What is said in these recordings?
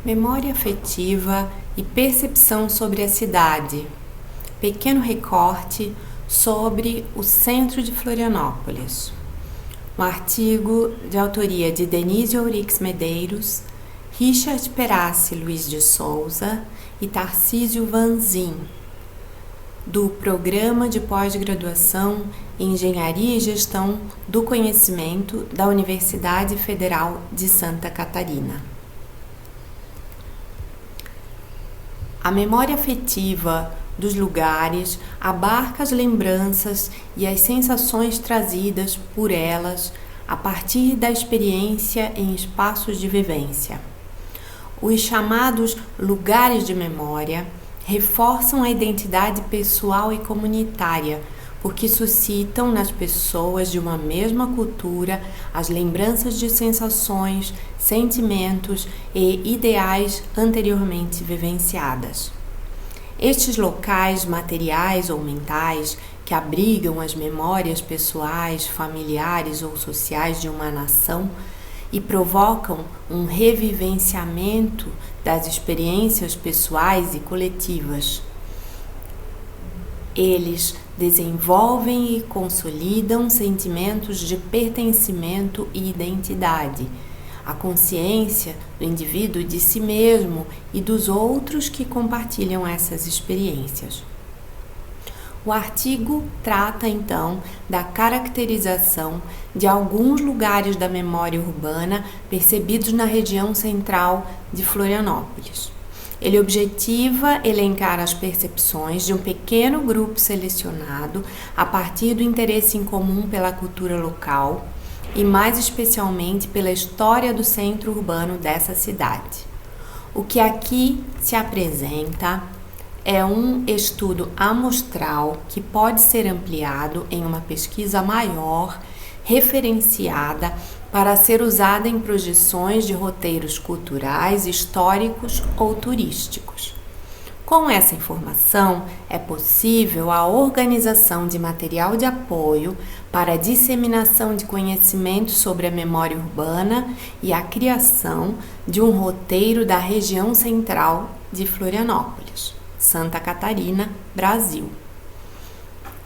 Memória afetiva e percepção sobre a cidade. Pequeno recorte sobre o centro de Florianópolis. Um artigo de autoria de Denise Ourix Medeiros, Richard Perassi Luiz de Souza e Tarcísio Vanzin, do Programa de Pós-Graduação em Engenharia e Gestão do Conhecimento da Universidade Federal de Santa Catarina. A memória afetiva dos lugares abarca as lembranças e as sensações trazidas por elas a partir da experiência em espaços de vivência. Os chamados lugares de memória reforçam a identidade pessoal e comunitária, porque suscitam nas pessoas de uma mesma cultura as lembranças de sensações, sentimentos e ideais anteriormente vivenciadas. Estes locais materiais ou mentais que abrigam as memórias pessoais, familiares ou sociais de uma nação e provocam um revivenciamento das experiências pessoais e coletivas. Eles desenvolvem e consolidam sentimentos de pertencimento e identidade, a consciência do indivíduo de si mesmo e dos outros que compartilham essas experiências. O artigo trata, então, da caracterização de alguns lugares da memória urbana percebidos na região central de Florianópolis. Ele objetiva elencar as percepções de um pequeno grupo selecionado a partir do interesse em comum pela cultura local e, mais especialmente, pela história do centro urbano dessa cidade. O que aqui se apresenta é um estudo amostral que pode ser ampliado em uma pesquisa maior, referenciada para ser usada em projeções de roteiros culturais, históricos ou turísticos. Com essa informação, é possível a organização de material de apoio para a disseminação de conhecimentos sobre a memória urbana e a criação de um roteiro da região central de Florianópolis, Santa Catarina, Brasil.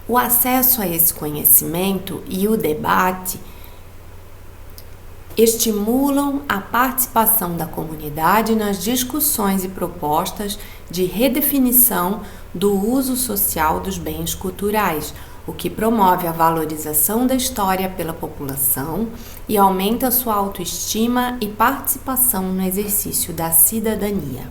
O acesso a esse conhecimento e o debate estimulam a participação da comunidade nas discussões e propostas de redefinição do uso social dos bens culturais, o que promove a valorização da história pela população e aumenta sua autoestima e participação no exercício da cidadania.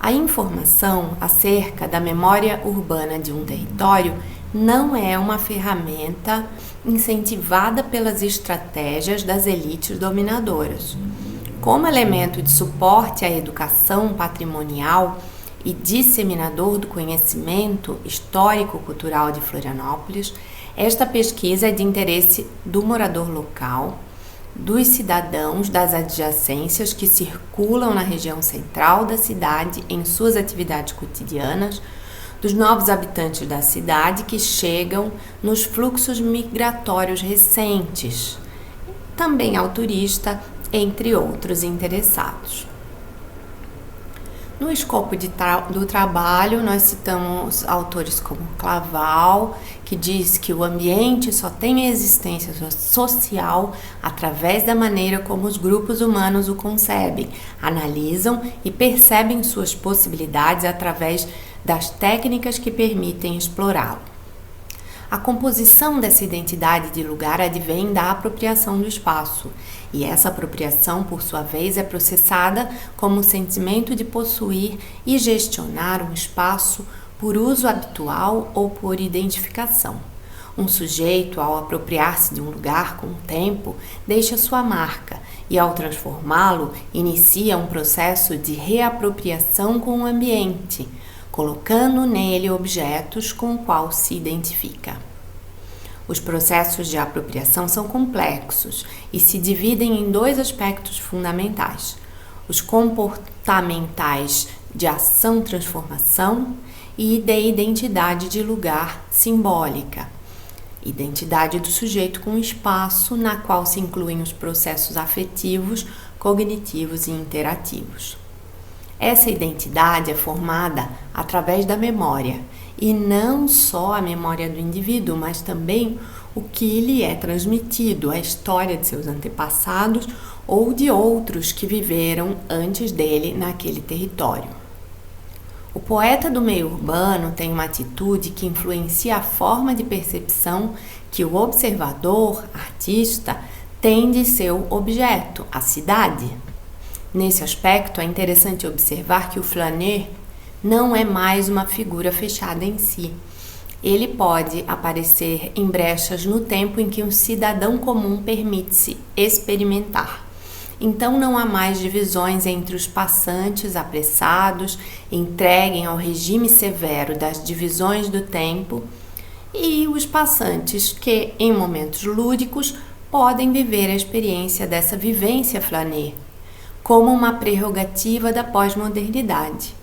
A informação acerca da memória urbana de um território não é uma ferramenta incentivada pelas estratégias das elites dominadoras. Como elemento de suporte à educação patrimonial e disseminador do conhecimento histórico-cultural de Florianópolis, esta pesquisa é de interesse do morador local, dos cidadãos das adjacências que circulam na região central da cidade em suas atividades cotidianas, dos novos habitantes da cidade que chegam nos fluxos migratórios recentes, também ao turista, entre outros interessados. No escopo do trabalho, nós citamos autores como Claval, que diz que o ambiente só tem existência social através da maneira como os grupos humanos o concebem, analisam e percebem suas possibilidades através das técnicas que permitem explorá-lo. A composição dessa identidade de lugar advém da apropriação do espaço, e essa apropriação, por sua vez, é processada como o sentimento de possuir e gestionar um espaço por uso habitual ou por identificação. Um sujeito, ao apropriar-se de um lugar com o tempo, deixa sua marca e, ao transformá-lo, inicia um processo de reapropriação com o ambiente, colocando nele objetos com o qual se identifica. Os processos de apropriação são complexos e se dividem em dois aspectos fundamentais: os comportamentais de ação-transformação e de identidade de lugar simbólica. Identidade do sujeito com espaço, na qual se incluem os processos afetivos cognitivos e interativos. Essa identidade é formada através da memória, e não só a memória do indivíduo, mas também o que lhe é transmitido, a história de seus antepassados ou de outros que viveram antes dele naquele território. O poeta do meio urbano tem uma atitude que influencia a forma de percepção que o observador, artista, tem de seu objeto, a cidade. Nesse aspecto, é interessante observar que o flâneur não é mais uma figura fechada em si. Ele pode aparecer em brechas no tempo em que um cidadão comum permite-se experimentar. Então não há mais divisões entre os passantes apressados, entreguem ao regime severo das divisões do tempo, e os passantes que, em momentos lúdicos, podem viver a experiência dessa vivência flâneur, como uma prerrogativa da pós-modernidade.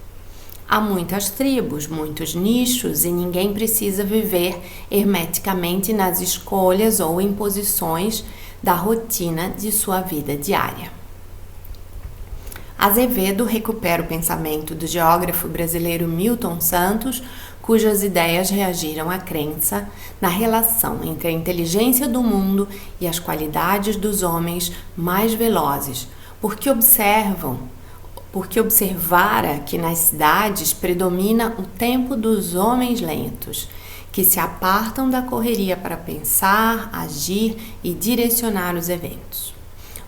Há muitas tribos, muitos nichos, e ninguém precisa viver hermeticamente nas escolhas ou imposições da rotina de sua vida diária. Azevedo recupera o pensamento do geógrafo brasileiro Milton Santos, cujas ideias reagiram à crença na relação entre a inteligência do mundo e as qualidades dos homens mais velozes, porque observara que nas cidades predomina o tempo dos homens lentos, que se apartam da correria para pensar, agir e direcionar os eventos.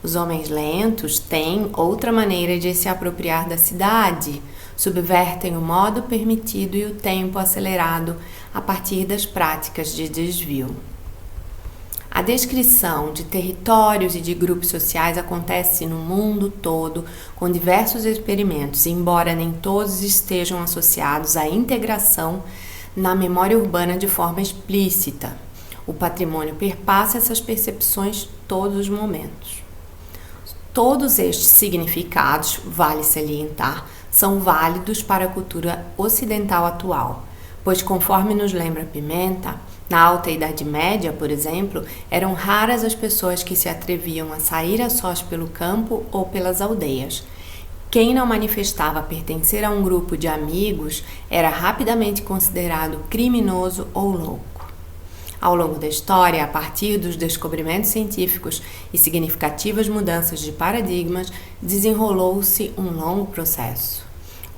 Os homens lentos têm outra maneira de se apropriar da cidade, subvertem o modo permitido e o tempo acelerado a partir das práticas de desvio. A descrição de territórios e de grupos sociais acontece no mundo todo com diversos experimentos, embora nem todos estejam associados à integração na memória urbana de forma explícita. O patrimônio perpassa essas percepções todos os momentos. Todos estes significados, vale salientar, são válidos para a cultura ocidental atual, pois, conforme nos lembra Pimenta, na Alta Idade Média, por exemplo, eram raras as pessoas que se atreviam a sair a sós pelo campo ou pelas aldeias. Quem não manifestava pertencer a um grupo de amigos era rapidamente considerado criminoso ou louco. Ao longo da história, a partir dos descobrimentos científicos e significativas mudanças de paradigmas, desenrolou-se um longo processo.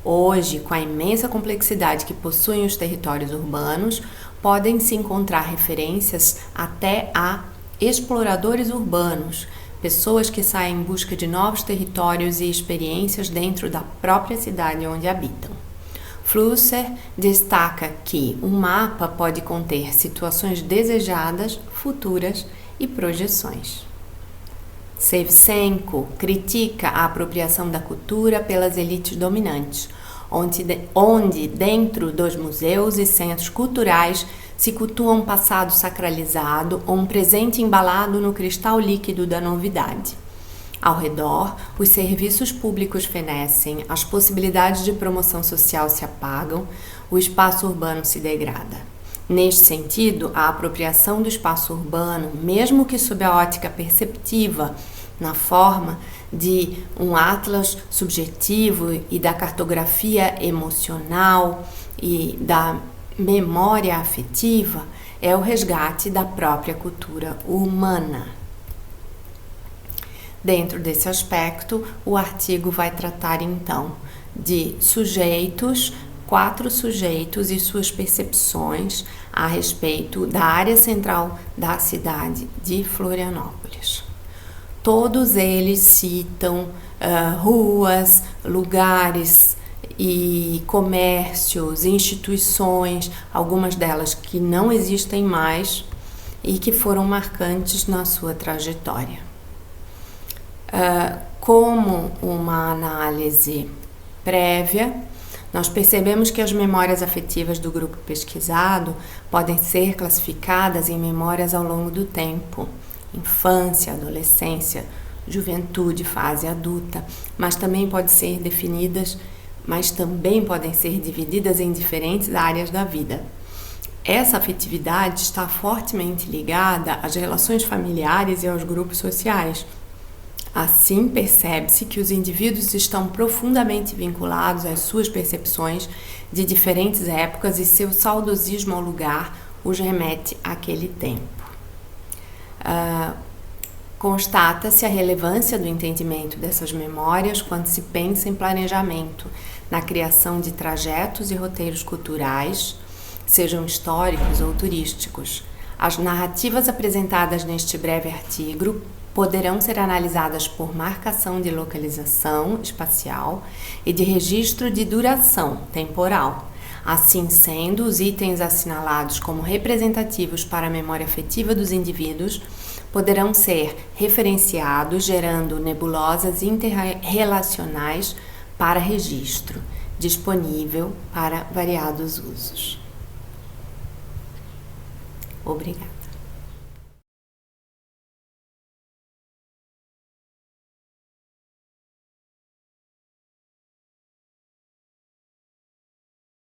Hoje, com a imensa complexidade que possuem os territórios urbanos, podem-se encontrar referências até a exploradores urbanos, pessoas que saem em busca de novos territórios e experiências dentro da própria cidade onde habitam. Flusser destaca que um mapa pode conter situações desejadas, futuras e projeções. Shevchenko critica a apropriação da cultura pelas elites dominantes, onde dentro dos museus e centros culturais se cultua um passado sacralizado ou um presente embalado no cristal líquido da novidade. Ao redor, os serviços públicos fenecem, as possibilidades de promoção social se apagam, o espaço urbano se degrada. Neste sentido, a apropriação do espaço urbano, mesmo que sob a ótica perceptiva, na forma de um atlas subjetivo e da cartografia emocional e da memória afetiva, é o resgate da própria cultura humana. Dentro desse aspecto, o artigo vai tratar então de sujeitos, 4 sujeitos e suas percepções a respeito da área central da cidade de Florianópolis. Todos eles citam ruas, lugares e comércios, instituições, algumas delas que não existem mais e que foram marcantes na sua trajetória. Como uma análise prévia, nós percebemos que as memórias afetivas do grupo pesquisado podem ser classificadas em memórias ao longo do tempo, infância, adolescência, juventude, fase adulta, mas também podem ser divididas em diferentes áreas da vida. Essa afetividade está fortemente ligada às relações familiares e aos grupos sociais. Assim, percebe-se que os indivíduos estão profundamente vinculados às suas percepções de diferentes épocas e seu saudosismo ao lugar os remete àquele tempo. Constata-se a relevância do entendimento dessas memórias quando se pensa em planejamento, na criação de trajetos e roteiros culturais, sejam históricos ou turísticos. As narrativas apresentadas neste breve artigo poderão ser analisadas por marcação de localização espacial e de registro de duração temporal. Assim sendo, os itens assinalados como representativos para a memória afetiva dos indivíduos poderão ser referenciados, gerando nebulosas interrelacionais para registro, disponível para variados usos. Obrigada.